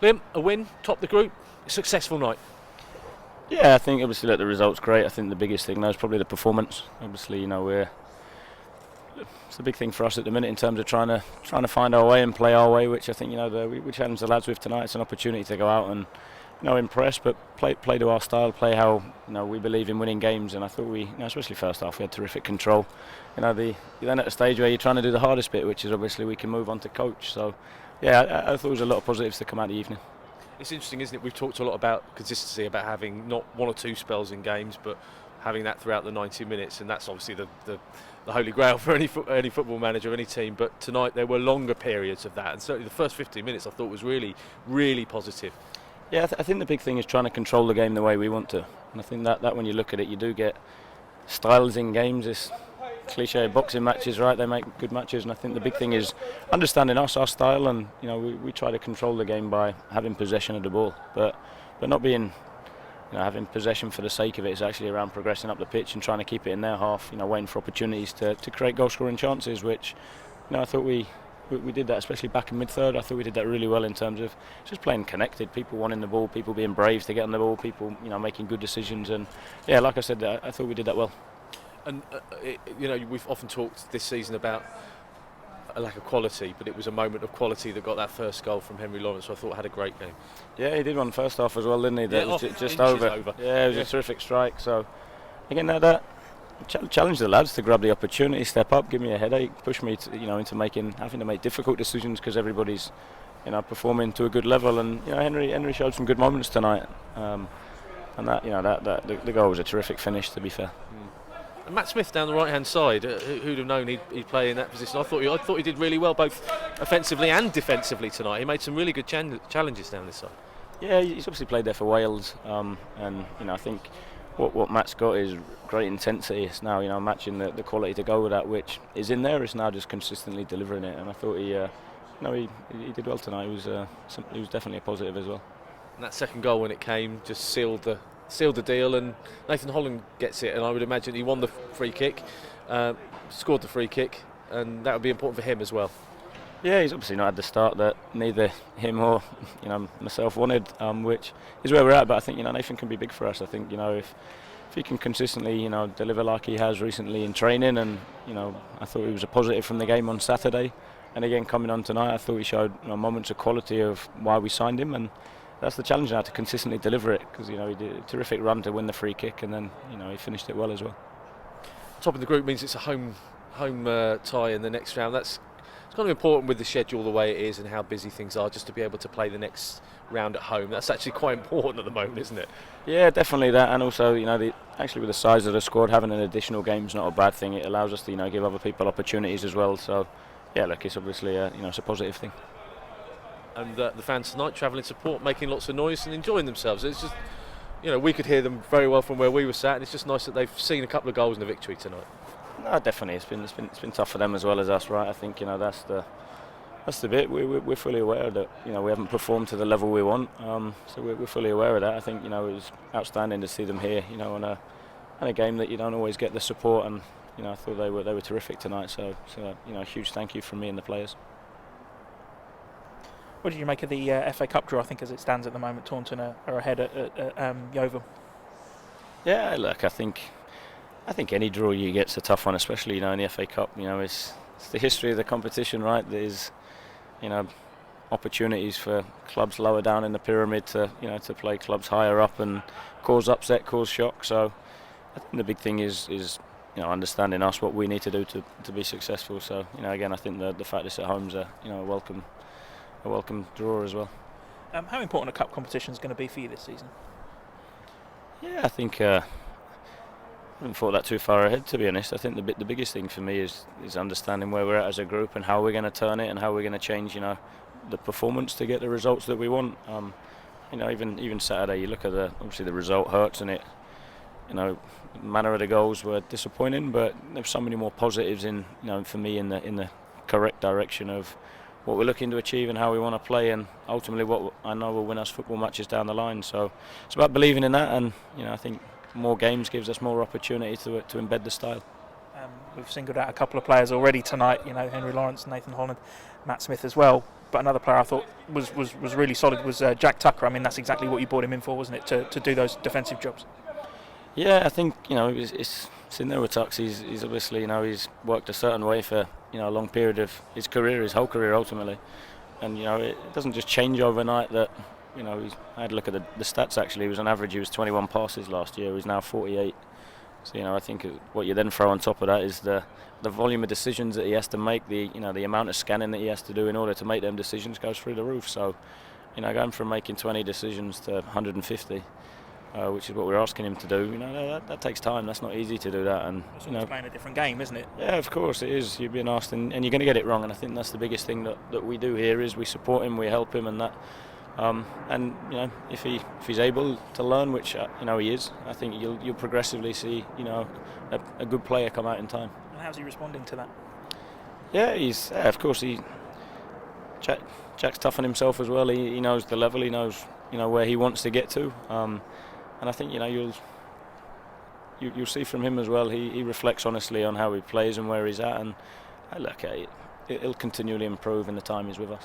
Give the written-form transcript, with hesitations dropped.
Liam, a win, top the group, a successful night. Yeah, I think obviously the result's great. I think the biggest thing now is probably the performance. Obviously, it's a big thing for us at the minute in terms of trying to find our way and play our way, which I think we challenge the lads with tonight. It's an opportunity to go out and impress, but play to our style, play how we believe in winning games. And I thought especially first half, we had terrific control. You're then at a stage where you're trying to do the hardest bit, which is obviously we can move on to coach. So yeah, I thought there was a lot of positives to come out of the evening. It's interesting, isn't it? We've talked a lot about consistency, about having not one or two spells in games, but having that throughout the 90 minutes, and that's obviously the holy grail for any football manager, any team. But tonight there were longer periods of that, and certainly the first 15 minutes I thought was really, really positive. Yeah, I think the big thing is trying to control the game the way we want to, and I think that when you look at it, you do get styles in games. It's cliche boxing matches, right? They make good matches, and I think the big thing is understanding our style, and we try to control the game by having possession of the ball, but not being having possession for the sake of it. It's actually around progressing up the pitch and trying to keep it in their half, waiting for opportunities to create goal scoring chances, which I thought we did that, especially back in mid-third. I thought we did that really well in terms of just playing connected, people wanting the ball, people being brave to get on the ball, people making good decisions, and yeah, like I said, I thought we did that well. And we've often talked this season about a lack of quality, but it was a moment of quality that got that first goal from Henry Lawrence, who I thought had a great game. Yeah, he did one first half as well, didn't he? That was just over. Yeah, it was a terrific strike. So again, that challenge the lads to grab the opportunity, step up, give me a headache, push me to, into having to make difficult decisions because everybody's performing to a good level. And Henry showed some good moments tonight, and the goal was a terrific finish, to be fair. And Matt Smith down the right-hand side, who'd have known he'd play in that position? I thought he did really well, both offensively and defensively tonight. He made some really good challenges down this side. Yeah, he's obviously played there for Wales, and I think what Matt's got is great intensity. It's now matching the quality to go with that, which is in there. It's now just consistently delivering it, and I thought he did well tonight. He was definitely a positive as well. And that second goal, when it came, just sealed the deal, and Nathan Holland gets it, and I would imagine he won the free kick, scored the free kick, and that would be important for him as well. Yeah, he's obviously not had the start that neither him or myself wanted, which is where we're at. But I think Nathan can be big for us. I think if he can consistently deliver like he has recently in training, and I thought he was a positive from the game on Saturday, and again coming on tonight, I thought he showed moments of quality of why we signed him, and that's the challenge now, to consistently deliver it, because he did a terrific run to win the free kick, and then he finished it well as well. Top of the group means it's a home tie in the next round. It's kind of important with the schedule the way it is and how busy things are, just to be able to play the next round at home. That's actually quite important at the moment, isn't it? Yeah, definitely that, and also actually with the size of the squad, having an additional game is not a bad thing. It allows us to give other people opportunities as well. So yeah, look, it's obviously it's a positive thing. And the fans tonight travelling support, making lots of noise and enjoying themselves. It's just, we could hear them very well from where we were sat, and it's just nice that they've seen a couple of goals in the victory tonight. No, definitely, it's been tough for them as well as us, right? I think that's the bit. We're fully aware that we haven't performed to the level we want, so we're fully aware of that. I think it was outstanding to see them here, on a game that you don't always get the support, and I thought they were terrific tonight. So a huge thank you from me and the players. What did you make of the FA Cup draw? I think as it stands at the moment, Taunton are ahead at Yeovil. Yeah, look, I think any draw you get's a tough one, especially in the FA Cup. It's the history of the competition, right? There's opportunities for clubs lower down in the pyramid to play clubs higher up and cause upset, cause shock. So I think the big thing is understanding us, what we need to do to be successful. So again, I think the fact it's at home's a welcome draw as well. How important a cup competition is going to be for you this season? Yeah, I think I haven't thought that too far ahead, to be honest. I think the biggest thing for me is understanding where we're at as a group and how we're going to turn it and how we're going to change the performance to get the results that we want. Even Saturday, you look at obviously the result hurts, and it manner of the goals were disappointing, but there's so many more positives for me in the correct direction of what we're looking to achieve and how we want to play, and ultimately what I know will win us football matches down the line. So it's about believing in that, and I think more games gives us more opportunity to embed the style. We've singled out a couple of players already tonight, Henry Lawrence, Nathan Holland, Matt Smith as well. But another player I thought was really solid was Jack Tucker. I mean, that's exactly what you brought him in for, wasn't it? To do those defensive jobs. Yeah, I think it's in there with Tux. He's obviously he's worked a certain way for a long period of his career, his whole career ultimately, and it doesn't just change overnight. That I had a look at the stats actually. He was on average, he was 21 passes last year. He's now 48. So I think what you then throw on top of that is the volume of decisions that he has to make. The amount of scanning that he has to do in order to make them decisions goes through the roof. So going from making 20 decisions to 150. Which is what we're asking him to do. That takes time. That's not easy to do that. And it's playing a different game, isn't it? Yeah, of course it is. You're being asked, and you're going to get it wrong. And I think that's the biggest thing that we do here is we support him, we help him, and that. And if he's able to learn, which he is, I think you'll progressively see a good player come out in time. And how's he responding to that? Yeah, of course Jack's tough on himself as well. He knows the level. He knows where he wants to get to. And I think you'll see from him as well. He reflects honestly on how he plays and where he's at, and look, he'll continually improve in the time he's with us.